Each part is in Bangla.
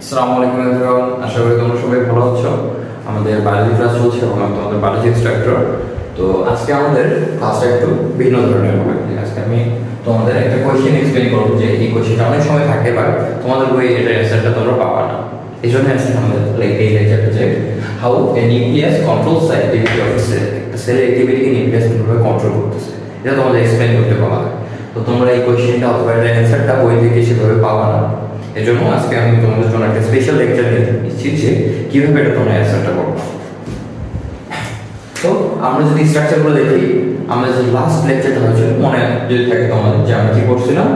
আসসালামু আলাইকুম এভরিওয়ান, আশা করি তোমরা সবাই ভালো আছো। আমাদের বায়োলজি ক্লাস চলছে এবং আমি তোমাদের বায়োলজি ইনস্ট্রাক্টর। তো আজকে আমাদের ক্লাসটা একটু ভিন্ন ধরনের হবে। আজকে আমি তোমাদের একটা কোয়েশ্চেন এক্সপ্লেইন করবো, যে এই কোয়েশ্চেনটা অনেক সময় থাকে বাট তোমাদের বই এটার অ্যান্সারটা তোমরা পাবা না। এই জন্য আজকে আমাদের এই লেকচারটা যে how a nucleus controls the activity of cell. একটা সেলের অ্যাক্টিভিটিকে নিউক্লিয়াস কিভাবে কন্ট্রোল করতেছে এটা তোমাদের এক্সপ্লেইন করতে বলা হয়। তো তোমরা এই কোয়েশ্চেনটা অথবা এটার অ্যান্সারটা বই থেকে সেভাবে পাবা না। এজন্য আজকে আমি তোমাদের জন্য একটা স্পেশাল লেকচার নিচ্ছি যে কিভাবে এটা তোমরা অ্যান্সারটা করবে। তো আমরা যদি স্ট্রাকচারগুলো দেখি, আমরা যে লাস্ট লেকচারটা হয়েছিল মনে যদি থাকে তোমাদের, যে আমরা কি করছিলাম,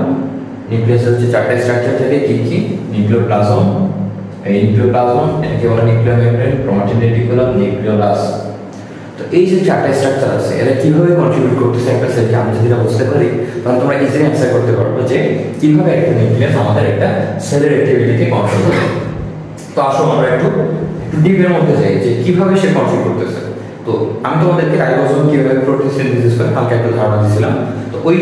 নিউক্লিয়াসের হচ্ছে চারটা স্ট্রাকচার থাকে। কি কি? নিউক্লিওপ্লাজম, এই নিউক্লিওপ্লাজম এটাকে বলা nuclear membrane, chromatin reticulum, nucleolus. তো এই যে চারটা স্ট্রাকচার আছে এরা কিভাবে কন্ট্রিবিউট করতেছে একটা সেলকে, আমরা যদি এটা বুঝতে পারি তাহলে তোমরা ইজিলি অ্যান্সার করতে পারবে যে কিভাবে একটা নিউক্লিয়াস আমাদের একটা সেলের অ্যাক্টিভিটিকে কন্ট্রোল করে। তো আসো আমরা একটু ডিপের মধ্যে যাই যে কিভাবে সে কন্ট্রোল করতেছে। তো আমি তোমাদেরকে রাইবোসোম কিভাবে প্রোটিন সিনথেসিস করে হালকা একটু ধারণা দিয়েছিলাম। তো ওই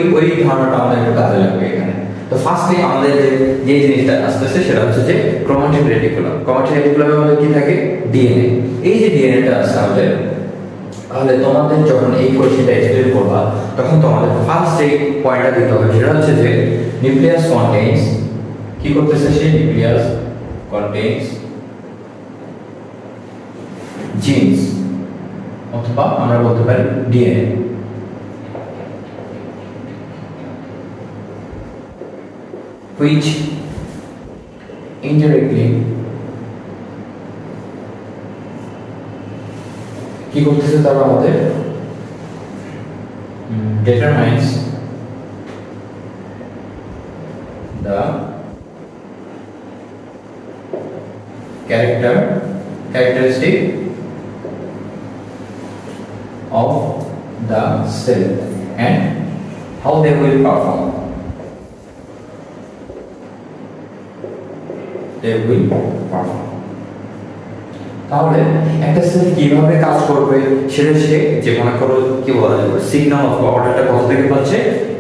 ধারণাটা আমাদের একটু কাজে লাগবে এখানে। তো ফার্স্টে আমাদের যে জিনিসটা আসতেছে সেটা হচ্ছে যে ক্রোমাটিন রেটিকুলাম। ক্রোমাটিন রেটিকুলামের মধ্যে কি থাকে? ডিএনএ। এই যে ডিএনএটা আছে আমাদের, তাহলে তোমাদের যখন এই কোয়েশ্চেনটা এক্সপ্লেইন করবা তখন তোমাদের ফার্স্ট যে পয়েন্টটা দিতে হবে সেটা হচ্ছে যে নিউক্লিয়াস কন্টেইনস, কি করতেছে সে? নিউক্লিয়াস কন্টেইনস জিনস, অথবা আমরা বলতে পারি ডিএনএ। which indirectly কি করতেছে তারা আমাদের determines the characteristic of the cell and how they will perform. তাহলে একটা সেল কিভাবে কাজ করবে সেটা সে যে মনে করো কি বলা যাবে সিগন্যাল অফ অর্ডারটা কোথা থেকে পাচ্ছে?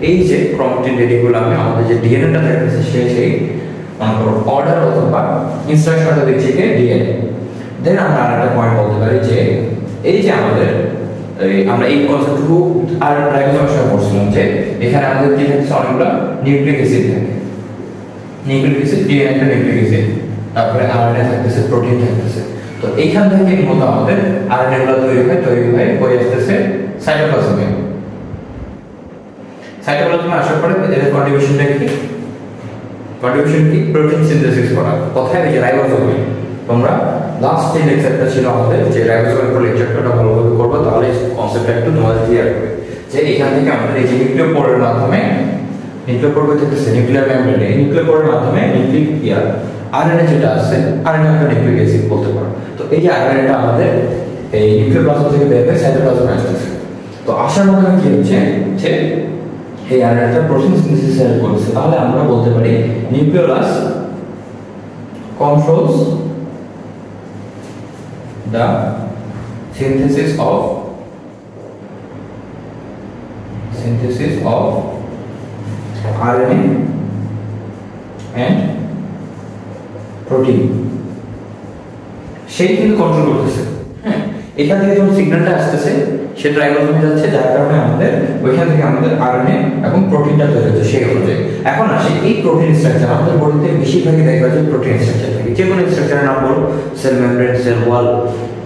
এই যে ক্রোমাটিন রেটিকুলামে আমাদের যে ডিএনএটা থাকতেছে সে সেই মনে করো অর্ডার অথবা ইনস্ট্রাকশনটা দিচ্ছে কে? ডিএনএ। দেন আমরা আরেকটা পয়েন্ট বলতে পারি যে এই যে আমাদের আমরা এই কনসেপ্টটুকু আর রাইবোসোমের সময় পড়ছিলাম যে এখানে আমাদের কি থাকছে? অনেকগুলো নিউক্লিক অ্যাসিড থাকে। নিউক্লিক অ্যাসিড, ডিএনএ একটা নিউক্লিক অ্যাসিড, তারপরে আরএনএ থাকতেছে, প্রোটিন থাকতেছে। তো এইখান থেকে মূলত আমাদের আরএনএ গুলো তৈরি হয়ে আসতেছে সাইটোপ্লাজমে। সাইটোপ্লাজমে আসার পরে এদের কন্ট্রিবিউশনটা কি? কন্ট্রিবিউশন কি? প্রোটিন সিনথেসিস করা। কোথায়? এই যে রাইবোসোমে। তোমরা লাস্ট যে লেকচারটা ছিল আমাদের, যে রাইবোসোমের উপর লেকচারটা ভালোভাবে করবো, তাহলে কনসেপ্টটা একটু তোমাদের ক্লিয়ার হবে যে এখান থেকে আমাদের এই যে নিউক্লিওপোরের মাধ্যমে, নিউক্লিওপোর হচ্ছে নিউক্লিয়ার মেমব্রেন, এই নিউক্লিওপোরের মাধ্যমে নিউক্লিক আরএনএ যেটা আছে, আরএনএ একটা নিউক্লিক অ্যাসিড বলতে পারো। তো এই যে আরএনএটা আমাদের এই নিউক্লিওপ্লাজম থেকে বের হয়ে সাইটোপ্লাজমে আসতেছে। তো আসার মাধ্যমে কি হচ্ছে যে এই আরএনএটা প্রোটিন সিনথেসিস করছে। তাহলে আমরা বলতে পারি nucleolus controls the synthesis of RNA and protein। সেই কিন্তু কন্ট্রোল করতেছে। হ্যাঁ, এখান থেকে যখন সিগন্যালটা আসতেছে সেটা রাইবোসোমে যাচ্ছে, যার কারণে আমাদের ওইখান থেকে আমাদের আরএনএ এবং প্রোটিনটা তৈরি হচ্ছে সেই অনুযায়ী। এখন আসি এই প্রোটিন স্ট্রাকচার। আমাদের বডিতে বেশিরভাগই দেখবা যে প্রোটিন স্ট্রাকচার থাকে। যে কোনো স্ট্রাকচারের নাম বলো, cell membrane, cell wall.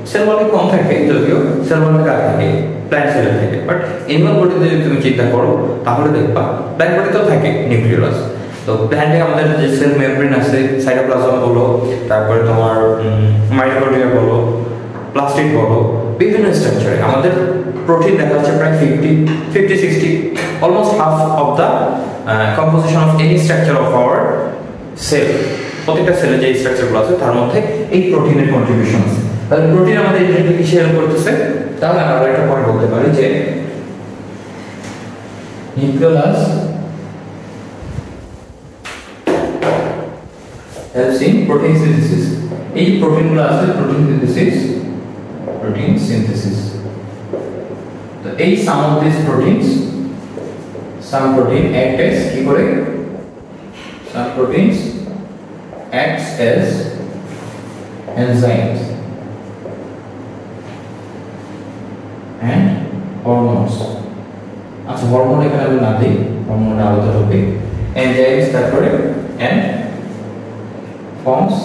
Cell ওয়ালে কম থাকে, যদিও সেল ওয়ালে কার থাকে? প্ল্যান্ট সেলের থাকে। বাট এনিম্যাল বডিতে যদি তুমি চিন্তা করো তাহলে দেখবা প্ল্যান্ট বডিতেও থাকে নিউক্লিওলাস। তো প্ল্যান্টে আমাদের যে সেল মেমব্রেন আছে, সাইটোপ্লাজম বলো, তারপরে তোমার মাইটোকন্ড্রিয়া বলো, প্লাস্টিড বলো, বিভিন্ন স্ট্রাকচারে আমাদের প্রোটিন দেখা যাচ্ছে প্রায় 50-60, almost half of the composition of any structure of our cell. প্রত্যেকটা সেলে যে স্ট্রাকচারগুলো আছে তার মধ্যে এই প্রোটিনের কন্ট্রিবিউশন আছে। তাহলে প্রোটিন আমাদের ইন্টারনেটে কিসে হেল্প করতেছে? তাহলে আমরা একটা পয়েন্ট বলতে পারি যে nucleolus helps in protein synthesis। এই প্রোটিনগুলো আছে, প্রোটিন সিনথেসিস। তো এই some of this proteins, some protein act as কি করে? Some proteins acts as enzymes and hormones আচ্ছা হরমোন এখানে আমি না দিই হরমোনের আলাদা টপিক enzymes তারপরে and forms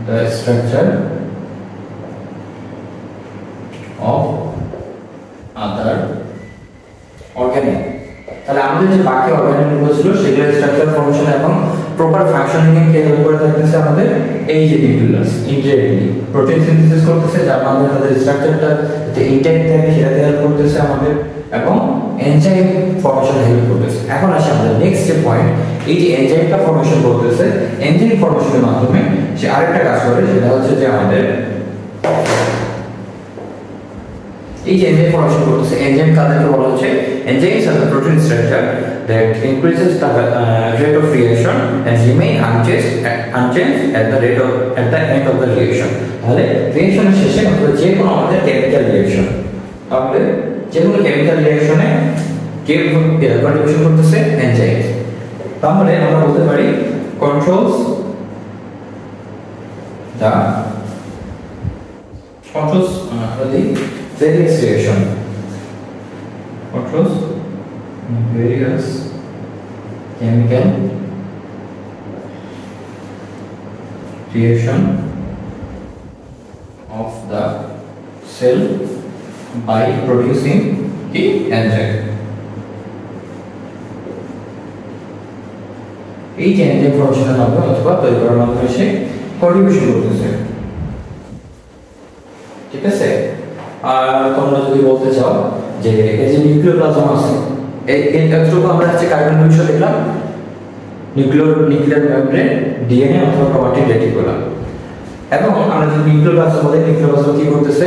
the structure of other organic তাহলে আমাদের যে বাকি অর্গানিকগুলো ছিল সেগুলোর স্ট্রাকচার ফর্মেশন এবং প্রপার ফাংশনিং এ কে হেল্প করে থাকতেছে আমাদের এই যে নিউক্লিয়াস ইনডিরেক্টলি প্রোটিন সিনথেসিস করতেছে যার মাধ্যমে তাদের স্ট্রাকচারটা যে ইনট্যাক্ট থাকে সেটাতে হেল্প করতেছে আমাদের এবং এনজাইম ফর্মেশন হেল্প করতেছে এখন আসি আমাদের নেক্সট যে পয়েন্ট এই যে এনজাইমটা ফর্মেশন করতেছে এনজাইম ফর্মেশনের মাধ্যমে সে আরেকটা কাজ করে সেটা হচ্ছে যে আমাদের এই যে এনজাইম ফর্মেশন করতেছে এনজাইম কাদেরকে বলা হচ্ছে enzymes are the protein structure that increases the rate of reaction and remain unchanged at the end of the reaction তাহলে রিঅ্যাকশনের শেষে অথবা যে কোনো আমাদের কেমিক্যাল রিঅ্যাকশন তাহলে যে কোনো কেমিক্যাল রিঅ্যাকশনে কে কন্ট্রিবিউশন করতেছে এনজাইমস তাহলে আমরা বলতে পারি controls the various reaction controls various chemical reaction of the cell by producing the enzyme এই যে এনজাইম ফর্মেশনের মাধ্যমে অথবা তৈরি করার মাধ্যমে সে কন্ট্রিবিউশন করতেছে ঠিক আছে আর তোমরা যদি বলতে চাও যে এই যে নিউক্লিওপ্লাজম আছে এই এতটুকু আমরা হচ্ছে কার্বন বিষয় দেখলাম নিউক্লিয়ার মেমব্রেন ডিএনএ অথবা ক্রোমাটিন রেটিকুলাম এবং আমরা যদি নিউক্লিওপ্লাজম বলি নিউক্লিওপ্লাজম কি করতেছে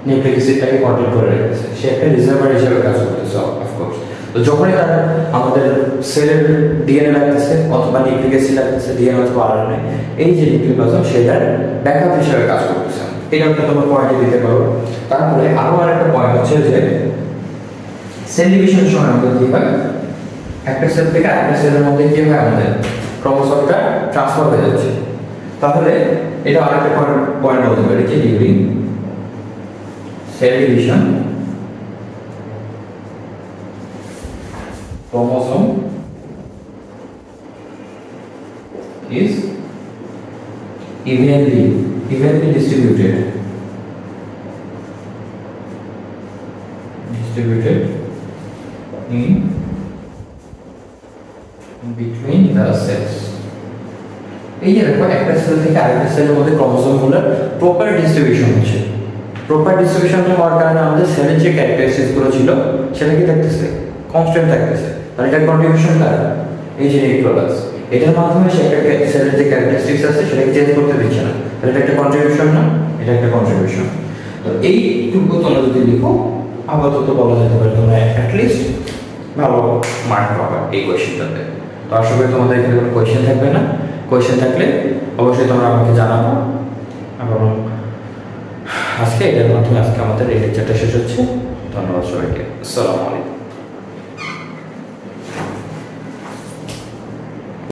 নিউক্লিক অ্যাসিডটাকে কন্ট্রোল করে রাখতেছে সে একটা রিজার্ভার হিসেবে কাজ করতেছে অফকোর্স তো যখনই তার আমাদের সেলের ডিএনএ লাগতেছে অথবা নিউক্লিক অ্যাসিড লাগতেছে ডিএনএ অথবা আরএনএ এই যে নিউক্লিওপ্লাজম সেটার ব্যাকআপ হিসেবে কাজ করতেছে এটা একটা তোমরা পয়েন্টে দিতে পারো তারপরে আরো আরেকটা পয়েন্ট হচ্ছে যে সেল ডিভিশনের সময় আমাদের কি হয় একটা সেল থেকে আরেকটা সেলের মধ্যে কি হয় আমাদের ক্রোমোসোমটা ট্রান্সফার হয়ে যাচ্ছে তাহলে এটা আরেকটা পয়েন্ট বলতে পারি যে during cell division chromosome is evenly distributed in between the cells এই যে দেখো একটা সেল থেকে আরেকটা সেলের মধ্যে ক্রোমোসোমগুলোর প্রপার ডিস্ট্রিবিউশন হচ্ছে প্রপার ডিস্ট্রিবিউশনটা হওয়ার কারণে আমাদের সেলের যে ক্যারেক্টারিস্টিক্স গুলো ছিল সেটা কি থাকতেছে কনস্ট্যান্ট থাকতেছে তাহলে এটা কন্ট্রিবিউশন কার এই যে নিউক্লিয়াস এটার মাধ্যমে সেটা সেলের যে ক্যারেক্টারিস্টিক্স আছে সেটাকে চেঞ্জ করতে দিচ্ছে না তাহলে এটা একটা কন্ট্রিবিউশন না এটা একটা কন্ট্রিবিউশন তো এইটুকু তোমরা যদি লিখো আপাতত বলা যেতে পারে তোমরা অ্যাটলিস্ট ভালো মার্ক পাবে এই কোয়েশ্চেনটাতে তো আশা করি তোমাদের এখানে কোনো কোয়েশ্চেন থাকবে না কোয়েশ্চেন থাকলে অবশ্যই তোমরা আমাকে জানাবো এবং আজকে এটার মাধ্যমে আজকে আমাদের এই লেকচারটা শেষ হচ্ছে ধন্যবাদ সবাইকে আসসালামু আলাইকুম